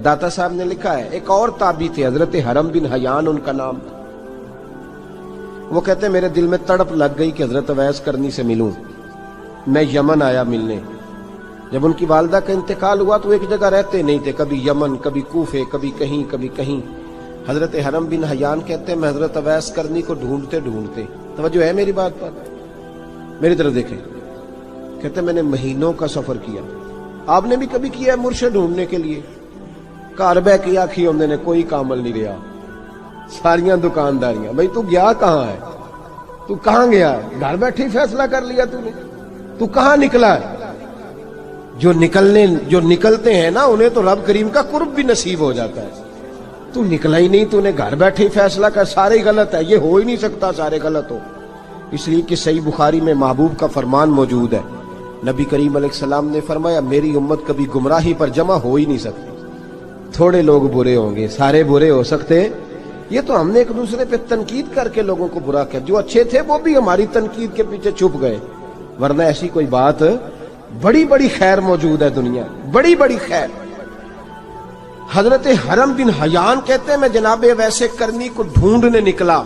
दाता साहब ने लिखा है, एक और ताबी थे हजरत हरम बिन हयान उनका नाम था। वो कहते मेरे दिल में तड़प लग गई कि हजरत अवैस करनी से मिलूं। मैं यमन आया मिलने। जब उनकी वालदा का इंतकाल हुआ तो एक जगह रहते नहीं थे, कभी यमन, कभी कूफे, कभी कहीं। हजरत हरम बिन हयान कहते मैं हजरत अवैस करनी को ढूंढते ढूंढते, तवज्जो है मेरी बात पर, मेरी तरफ देखें, कहते मैंने महीनों का सफर किया। आपने भी कभी किया है मुर्शिद ढूंढने के लिए? घर बह के आखी होंदे ने कोई कामल नहीं रहा, सारियां दुकानदारियां। भाई तू गया कहां है? तू कहां गया है? घर बैठे ही फैसला कर लिया तूने? तू कहां निकला है? जो निकलते हैं ना उन्हें तो रब करीम का कुर्ब भी नसीब हो जाता है। तू निकला ही नहीं, तूने घर बैठे ही फैसला कर सारे गलत है। ये हो ही नहीं सकता सारे गलत हो, इसलिए कि सही बुखारी में महबूब का फरमान मौजूद है। नबी करीम अलैहिस्सलाम ने फरमाया मेरी उम्मत कभी गुमराही पर जमा हो ही नहीं सकती। थोड़े लोग बुरे होंगे, सारे बुरे हो सकते। ये तो हमने एक दूसरे पे तनकीद करके लोगों को बुरा किया। जो अच्छे थे वो भी हमारी तनकीद के पीछे छुप गए, वरना ऐसी कोई बात, बड़ी बड़ी खैर मौजूद है दुनिया, बड़ी बड़ी खैर। हजरत हरम बिन हयान कहते हैं मैं जनाबे वैसे करनी को ढूंढने निकला,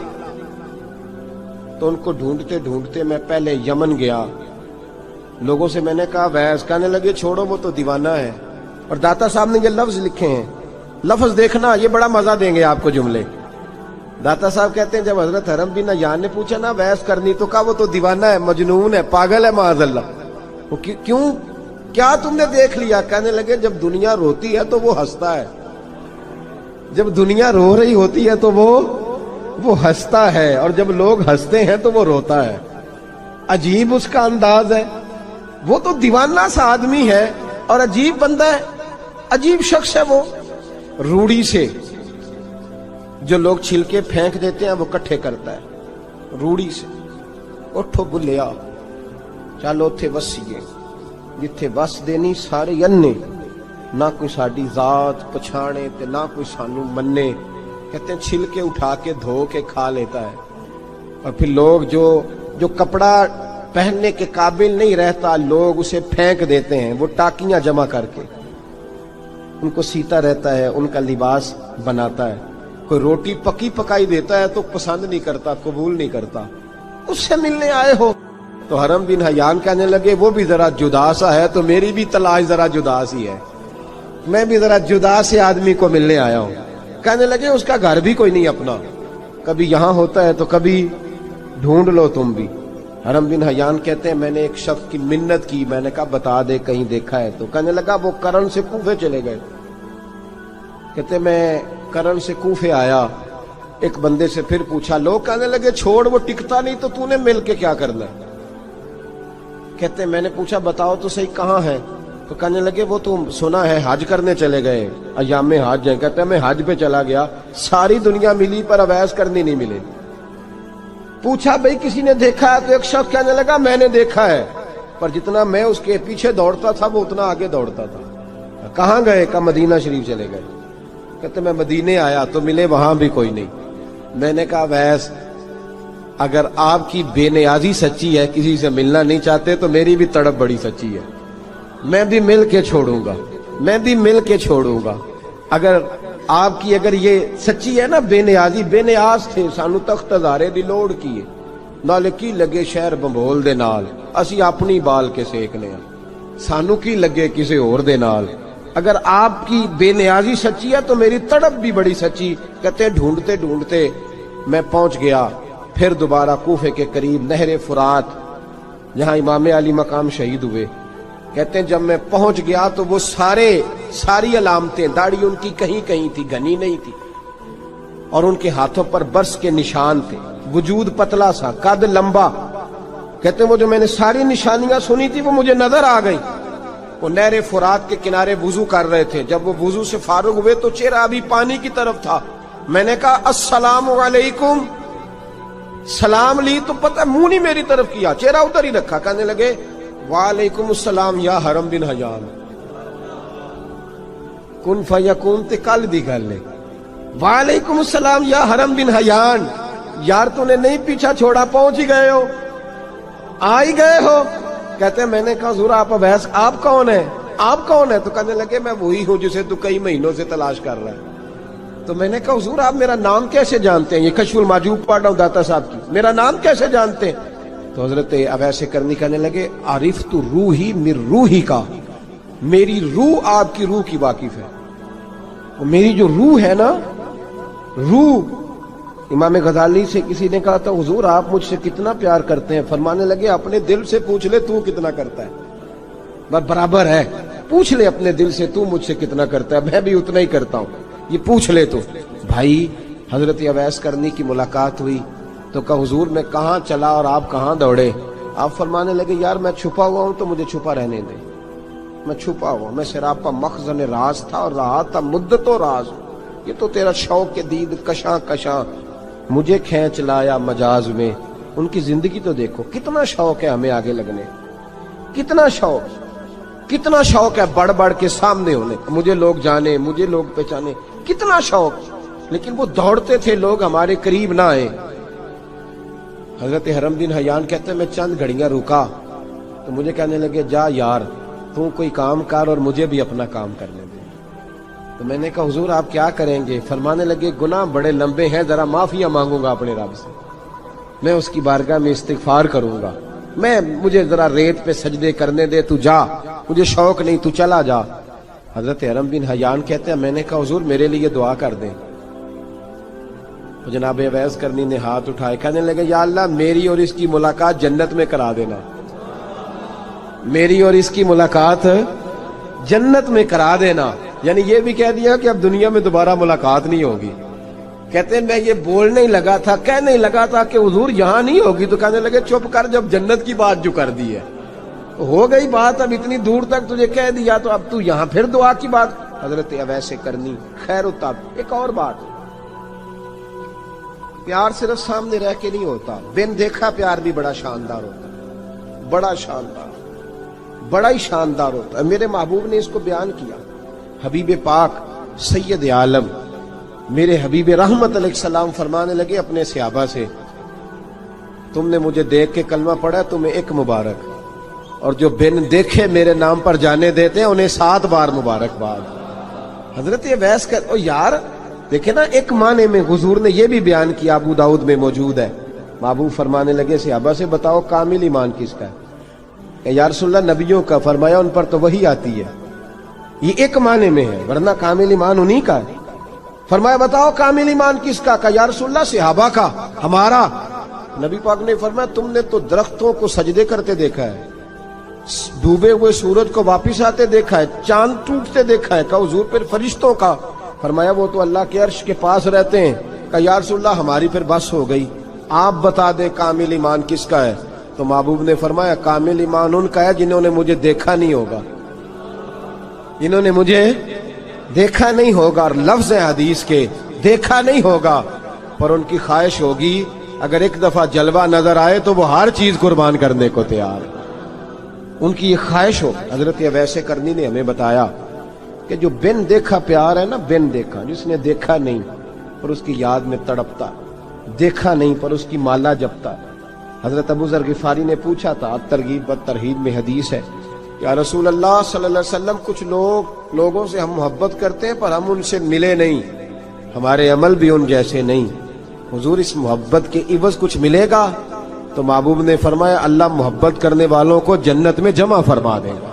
तो उनको ढूंढते ढूंढते मैं पहले यमन गया। लोगों से मैंने कहा वैस, कहने लगे छोड़ो वो तो दीवाना है। और दाता साहब ने ये लफ्ज लिखे हैं, लफ्ज देखना ये बड़ा मजा देंगे आपको जुमले। दाता साहब कहते हैं जब हजरत हरम बिन हयान ने पूछा ना वैस करनी, तो कहा वो तो दीवाना है, मजनून है, पागल है माअज़ल्लाह। वो क्यों, क्या तुमने देख लिया? कहने लगे जब दुनिया रोती है तो वो हंसता है, जब दुनिया रो रही होती है तो वो हंसता है, और जब लोग हंसते हैं तो वो रोता है। अजीब उसका अंदाज है। वो तो दीवाना सा आदमी है और अजीब बंदा है, अजीब शख्स है वो। रूड़ी से जो लोग छिलके फेंक देते हैं वो इकट्ठे करता है रूड़ी से। उठो बुलिया चल उथे वसीए, जिथे वस देनी सारे अन्ने, ना कोई साडी जात पछाणे ते ना कोई सानू मन्ने। कहते हैं छिलके उठा के धो के खा लेता है। और फिर लोग जो कपड़ा पहनने के काबिल नहीं रहता, लोग उसे फेंक देते हैं, वो टाकियां जमा करके उनको सीता रहता है, उनका लिबास बनाता है। कोई रोटी पकी पकाई देता है तो पसंद नहीं करता, कबूल नहीं करता। उससे मिलने आए हो? तो हरम बिन हयान कहने लगे वो भी जरा जुदा सा है, तो मेरी भी तलाश जरा जुदा सी है, मैं भी जरा जुदा से आदमी को मिलने आया हूं। कहने लगे उसका घर भी कोई नहीं अपना, कभी यहां होता है तो कभी ढूंढ लो तुम भी। हरम बिन हयान कहते हैं मैंने एक शख्स की मिन्नत की, मैंने कहा बता दे कहीं देखा है तो। कहने लगा वो करन से कूफे चले गए। कहते मैं करन से कूफे आया, एक बंदे से फिर पूछा, लोग कहने लगे छोड़ वो टिकता नहीं, तो तूने मिल के क्या करना है? कहते मैंने पूछा बताओ तो सही कहां है? तो कहने लगे वो तुम सुना है हज करने चले गए, अयामे हज है। कहते मैं हज पे चला गया, सारी दुनिया मिली पर अवैस करनी नहीं मिले। पूछा भाई किसी ने देखा है? तो एक शख्स कहने लगा मैंने देखा है, पर जितना मैं उसके पीछे दौड़ता था वो उतना आगे दौड़ता था। कहां गए? का मदीना शरीफ चले गए। कहते मैं मदीने आया तो मिले वहां भी कोई नहीं। मैंने कहा वैस अगर आपकी बेनियाजी सच्ची है, किसी से मिलना नहीं चाहते, तो मेरी भी तड़प बड़ी सच्ची है, मैं भी मिल के छोड़ूंगा, मैं भी मिल के छोड़ूंगा। अगर ये सच्ची है ना, बेनियाज थे, सानू तख्त हजारे दी लोड़ की है, नाले की लगे शहर बंबोल दे नाल, असी अपनी बाल के सेकने आ, सानू की लगे किसी होर दे नाल। अगर आपकी बेनियाजी सच्ची है तो मेरी तड़प भी बड़ी सच्ची। कहते ढूंढते ढूंढते मैं पहुंच गया फिर दोबारा कूफे के करीब नहरे फुरात, जहां इमाम अली मकाम शहीद हुए। कहते हैं जब मैं पहुंच गया तो वो सारी अलामतें, दाढ़ी उनकी कहीं कहीं थी, घनी नहीं थी, और उनके हाथों पर बर्स के निशान थे, वजूद पतला सा, कद लंबा। कहते हैं वो जो मैंने सारी निशानियां सुनी थी वो मुझे नजर आ गई। वो नहरे फुरात के किनारे वुजू कर रहे थे, जब वो वुजू से फारुग हुए तो चेहरा अभी पानी की तरफ था। मैंने कहा अस्सलामु अलैकुम, सलाम ली तो पता मुंह नहीं मेरी तरफ किया, चेहरा उधर ही रखा। कहने लगे वालेकुम अस्सलाम या हरम बिन हयान। कुन फयकून ते कल दी गल है। वालेकुम अस्सलाम या हरम बिन हयान, यार तूने नहीं पीछा छोड़ा, पहुंच ही गए हो, आ ही गए हो। कहते हैं मैंने कहा हुजूर आप अवैस, आप कौन है? आप कौन है? तो कहने लगे मैं वही हूं जिसे तू कई महीनों से तलाश कर रहा है। तो मैंने कहा हुजूर आप मेरा नाम कैसे जानते हैं? ये कशफुल माजूब पढ़ रहा हूं दाता साहब की, मेरा नाम कैसे जानते हैं? तो हजरत अवैस करनी कहने लगे आरिफ तू रूही मिर रूही का, मेरी रूह आपकी रूह की वाकिफ है। और मेरी जो रूह है ना, रूह, इमाम गजाली से किसी ने कहा था हुजूर आप मुझसे कितना प्यार करते हैं? फरमाने लगे अपने दिल से पूछ ले तू कितना करता है, बस बराबर है। पूछ ले अपने दिल से तू मुझसे कितना करता है, मैं भी उतना ही करता हूं, ये पूछ ले तो। भाई हजरत अवैस करनी की मुलाकात हुई तो कहा हुजूर मैं कहां चला और आप कहां दौड़े? आप फरमाने लगे यार मैं छुपा हुआ हूं तो मुझे छुपा रहने दे, मैं छुपा हुआ, मैं सिरापा मखज़न राज था और रहा था मुद्दतो राज। ये तो तेरा शौक के दीद कशां कशां मुझे खींच लाया मजाज में। उनकी जिंदगी तो देखो, कितना शौक है हमें आगे लगने, कितना शौक है बढ़ बढ़ के सामने होने, मुझे लोग जाने, मुझे लोग पहचाने, कितना शौक। लेकिन वो दौड़ते थे लोग हमारे करीब ना आए। हजरत हरम बिन हयान कहते मैं चंद घड़ियां रुका तो मुझे कहने लगे जा यार तू कोई काम कर और मुझे भी अपना काम करने दे। तो मैंने कहा हुजूर आप क्या करेंगे? फरमाने लगे गुनाह बड़े लंबे हैं, जरा माफिया मांगूंगा अपने रब से, मैं उसकी बारगाह में इस्तिगफार करूंगा, मुझे जरा रेत पे सजदे करने दे, तू जा, मुझे शौक नहीं, तू चला जा। हजरत हरम बिन हयान कहते हैं मैंने कहा हुजूर मेरे लिए दुआ कर दें। तो जनाब अवैस करनी ने हाथ उठाए, कहने लगे या अल्लाह मेरी और इसकी मुलाकात जन्नत में करा देना, मेरी और इसकी मुलाकात जन्नत में करा देना। यानी ये भी कह दिया कि अब दुनिया में दोबारा मुलाकात नहीं होगी। कहते मैं ये बोलने ही लगा था, कहने ही लगा था कि हुजूर यहां नहीं होगी, तो कहने लगे चुप कर, जब जन्नत की बात जो कर दी है तो हो गई बात, अब इतनी दूर तक तुझे कह दिया तो अब तू यहां फिर दुआ की बात। हजरत अवैस करनी खैर उतार। एक और बात, प्यार सिर्फ सामने रह के नहीं होता, बिन देखा प्यार भी बड़ा शानदार होता है, बड़ा शानदार, बड़ा ही शानदार होता है। मेरे महबूब ने इसको बयान किया। हबीब पाक सैयद आलम मेरे हबीब रहमत अलैहिस्सलाम फरमाने लगे अपने सहाबा से तुमने मुझे देख के कलमा पढ़ा तुम्हें एक मुबारक, और जो बिन देखे मेरे नाम पर जाने देते हैं उन्हें 7 बार मुबारकबाद। हजरत अवैस कर ओ यार देखे ना, एक माने में हुजूर ने यह भी बयान किया, अबू दाऊद में मौजूद है। महबूब फरमाने लगे सहाबा से बताओ कामिल ईमान किसका है? या रसूलल्लाह नबियों का। फरमाया उन पर तो वही आती है, ये एक माने में है, वरना कामिल ईमान उन्हीं का है। फरमाया बताओ कामिल ईमान किसका? का या रसूलल्लाह सहाबा का, हमारा। नबी पाक ने फरमाया तुमने तो दरख्तों को सजदे करते देखा है, डूबे हुए सूरज को वापिस आते देखा है, चांद टूटते देखा है। का हुजूर फिर फरिश्तों का? फरमाया वो तो अल्लाह के अर्श के पास रहते हैं। का या रसूलल्लाह हमारी फिर बस हो गई, आप बता दे कामिल ईमान किसका है? तो महबूब ने फरमाया कामिल ईमान उनका है जिन्होंने मुझे देखा नहीं होगा, जिन्होंने मुझे देखा नहीं होगा। और लफ्ज है हदीस के, देखा नहीं होगा, पर उनकी ख्वाहिश होगी अगर एक दफा जलवा नजर आए तो वो हर चीज कुर्बान करने को तैयार, उनकी ये ख्वाहिश हो। हजरत अवैस करनी ने हमें बताया कि जो बिन देखा प्यार है ना, बिन देखा, जिसने देखा नहीं पर उसकी याद में तड़पता, देखा नहीं पर उसकी माला जपता। हजरत अबू ज़र गिफारी ने पूछा था, तरगीब व तरहीब में हदीस है, या रसूल अल्लाह सल्लल्लाहु अलैहि वसल्लम कुछ लोगों से हम मोहब्बत करते हैं पर हम उनसे मिले नहीं, हमारे अमल भी उन जैसे नहीं, हुजूर इस मोहब्बत के इवज कुछ मिलेगा? तो महबूब ने फरमाया अल्लाह मोहब्बत करने वालों को जन्नत में जमा फरमा देगा,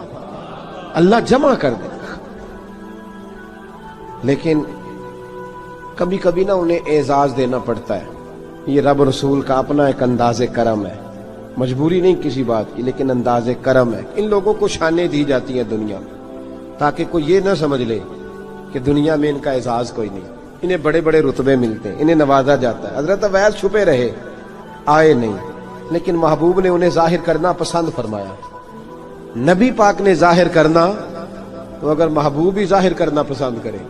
अल्लाह जमा कर देगा। लेकिन कभी कभी ना उन्हें एजाज देना पड़ता है, ये रब रसूल का अपना एक अंदाज़े करम है, मजबूरी नहीं किसी बात की, लेकिन अंदाज़े करम है। इन लोगों को शानें दी जाती हैं दुनिया में ताकि कोई ये ना समझ ले कि दुनिया में इनका एजाज कोई नहीं, इन्हें बड़े बड़े रुतबे मिलते हैं, इन्हें नवाजा जाता है। हजरत अवैस छुपे रहे, आए नहीं, लेकिन महबूब ने उन्हें जाहिर करना पसंद फरमाया। नबी पाक ने जाहिर करना, तो अगर महबूब ही जाहिर करना पसंद करे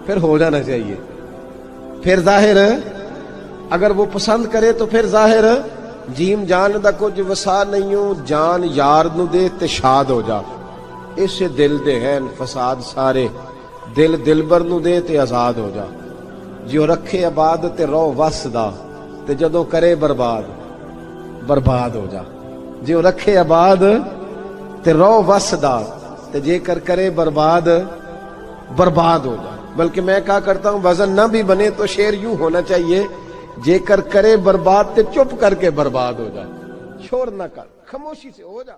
फिर हो जाना चाहिए, फिर जाहिर अगर वो पसंद करे तो फिर जाहिर जीम जान दा कुछ वसा नहीं हो, जान यार नू दे ते शाद हो जा, इससे दिल दे हैं फसाद सारे, दिल दिलबर नू दे ते आजाद हो जा, जो रखे आबाद ते रो वसदा ते जदों करे बर्बाद बर्बाद हो जा, जो रखे आबाद ते रो वसदा ते تو جے کر کرے برباد برباد ہو جائے. بلکہ میں کہا کرتا ہوں وزن نہ بھی بنے تو شعر یوں ہونا چاہیے جے کر کرے برباد تے چپ کر کے برباد ہو جائے. شور نہ کر, خاموشی سے ہو جا.